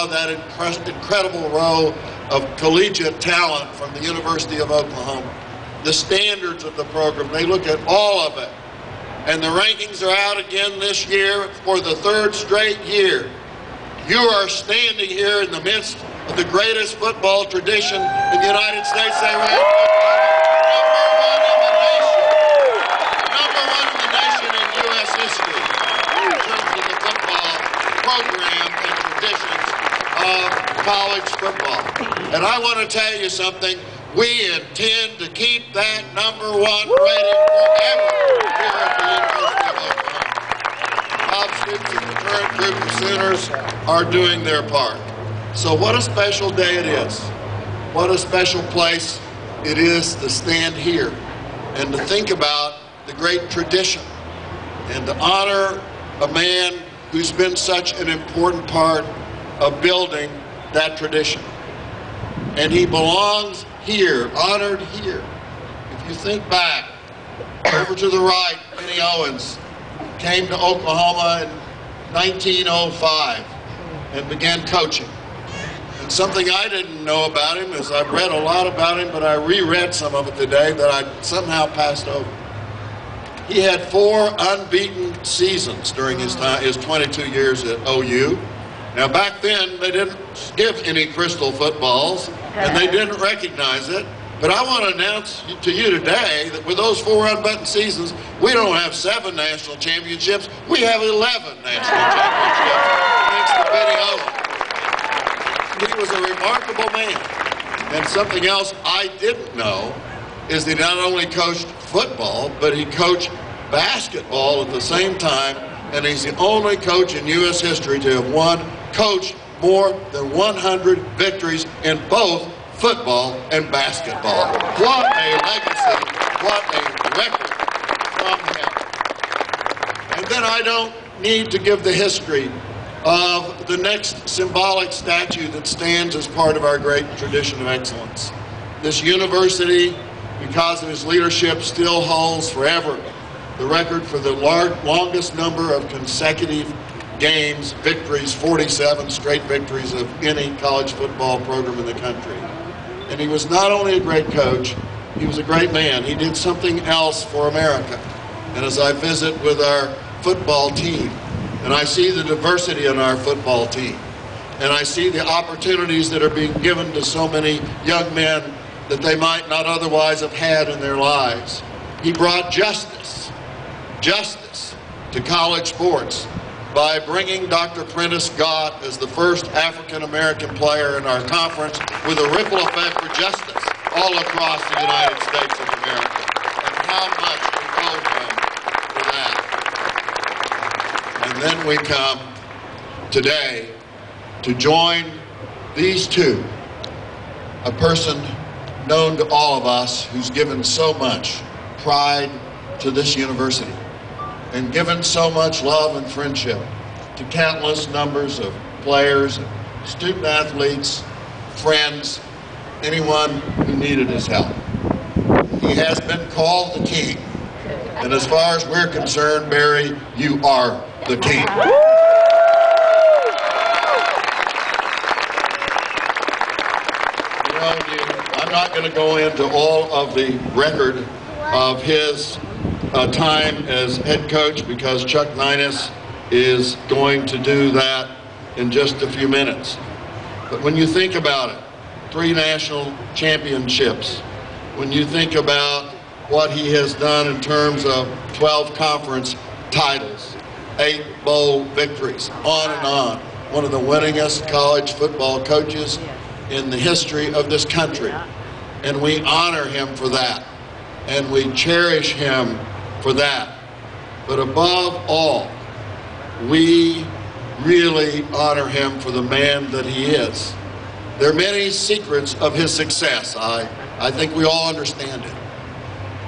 saw that incredible row of collegiate talent from the University of Oklahoma. The standards of the program, they look at all of it. And the rankings are out again this year for the third straight year. You are standing here in the midst of the greatest football tradition in the United States. They rank number one in the nation in U.S. history in terms of the football program and traditions of college football. And I want to tell you something. We intend to keep that number one rating forever here at the University of Oklahoma. Bob Stoops and the current group of Sooners are doing their part. So what a special day it is. What a special place it is to stand here and to think about the great tradition and to honor a man who's been such an important part of building that tradition. And he belongs here, honored here. If you think back, over to the right, Benny Owens came to Oklahoma in 1905 and began coaching. And something I didn't know about him is I've read a lot about him, but I reread some of it today that I somehow passed over. He had 4 unbeaten seasons during his time, his 22 years at OU. Now back then, they didn't give any crystal footballs, and they didn't recognize it. But I want to announce to you today that with those 4 unbeaten seasons, we don't have 7 national championships, we have 11 national championships, thanks to Benny Owens. He was a remarkable man. And something else I didn't know is that he not only coached football, but he coached basketball at the same time, and he's the only coach in U.S. history to have coached more than 100 victories in both football and basketball. What a legacy, what a record from him. And then I don't need to give the history of the next symbolic statue that stands as part of our great tradition of excellence. This university, because of his leadership, still holds forever the record for the longest number of consecutive games, victories, 47 straight victories of any college football program in the country. And he was not only a great coach, he was a great man. He did something else for America. And as I visit with our football team, and I see the diversity in our football team, and I see the opportunities that are being given to so many young men that they might not otherwise have had in their lives. He brought justice to college sports by bringing Dr. Prentice Gott as the first African-American player in our conference with a ripple effect for justice all across the United States of America. And how much we owe him for that. And then we come today to join these two, a person known to all of us who's given so much pride to this university and given so much love and friendship to countless numbers of players, student athletes, friends, anyone who needed his help. He has been called the king. And as far as we're concerned, Barry, you are the king. I'm not going to go into all of the record of his time as head coach because Chuck Ninus is going to do that in just a few minutes. But when you think about it, 3 national championships, when you think about what he has done in terms of 12 conference titles, 8 bowl victories, on and on, one of the winningest college football coaches in the history of this country. And we honor him for that. And we cherish him for that. But above all, we really honor him for the man that he is. There are many secrets of his success. I think we all understand it.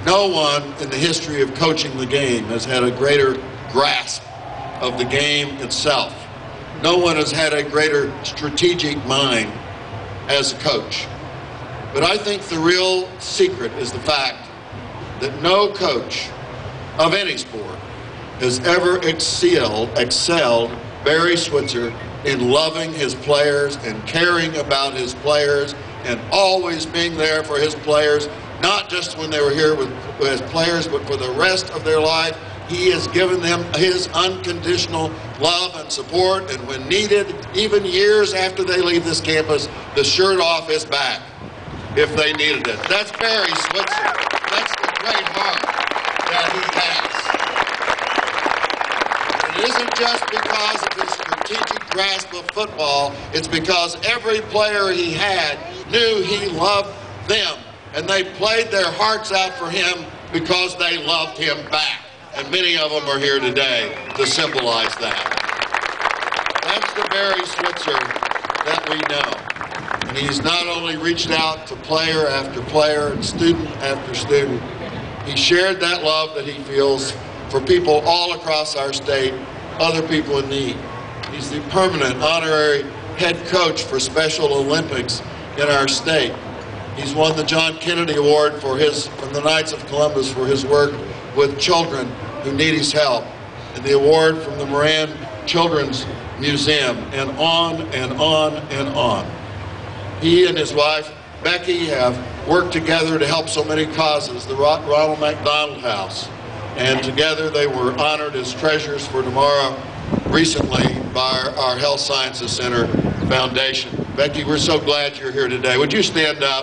No one in the history of coaching the game has had a greater grasp of the game itself. No one has had a greater strategic mind as a coach. But I think the real secret is the fact that no coach of any sport has ever excelled Barry Switzer in loving his players and caring about his players and always being there for his players, not just when they were here as players, but for the rest of their life. He has given them his unconditional love and support, and when needed, even years after they leave this campus, the shirt off his back if they needed it. That's Barry Switzer. That's the great heart that he has. It isn't just because of his strategic grasp of football, it's because every player he had knew he loved them, and they played their hearts out for him because they loved him back. And many of them are here today to symbolize that. That's the Barry Switzer that we know. And he's not only reached out to player after player and student after student, he shared that love that he feels for people all across our state, other people in need. He's the permanent honorary head coach for Special Olympics in our state. He's won the John Kennedy Award from the Knights of Columbus for his work with children who need his help, and the award from the Moran Children's Museum, and on and on and on. He and his wife, Becky, have worked together to help so many causes, the Ronald McDonald House, and together they were honored as Treasures for Tomorrow recently by our Health Sciences Center Foundation. Becky, we're so glad you're here today. Would you stand up?